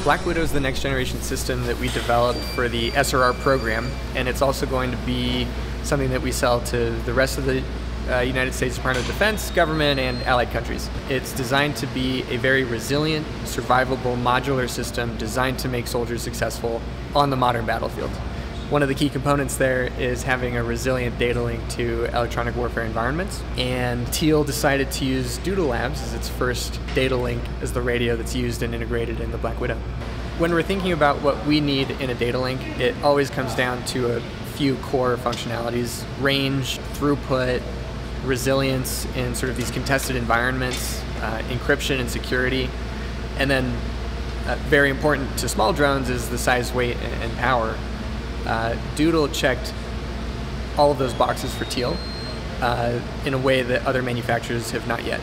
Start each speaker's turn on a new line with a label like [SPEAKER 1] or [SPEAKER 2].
[SPEAKER 1] Black Widow is the next generation system that we developed for the SRR program, and it's also going to be something that we sell to the rest of the United States Department of Defense, government, and allied countries. It's designed to be a very resilient, survivable, modular system designed to make soldiers successful on the modern battlefield. One of the key components there is having a resilient data link to electronic warfare environments, and Teal decided to use Doodle Labs as its first data link as the radio that's used and integrated in the Black Widow. When we're thinking about what we need in a data link, it always comes down to a few core functionalities: range, throughput, resilience in sort of these contested environments, encryption and security, and then very important to small drones is the size, weight, and power. Doodle checked all of those boxes for Teal in a way that other manufacturers have not yet.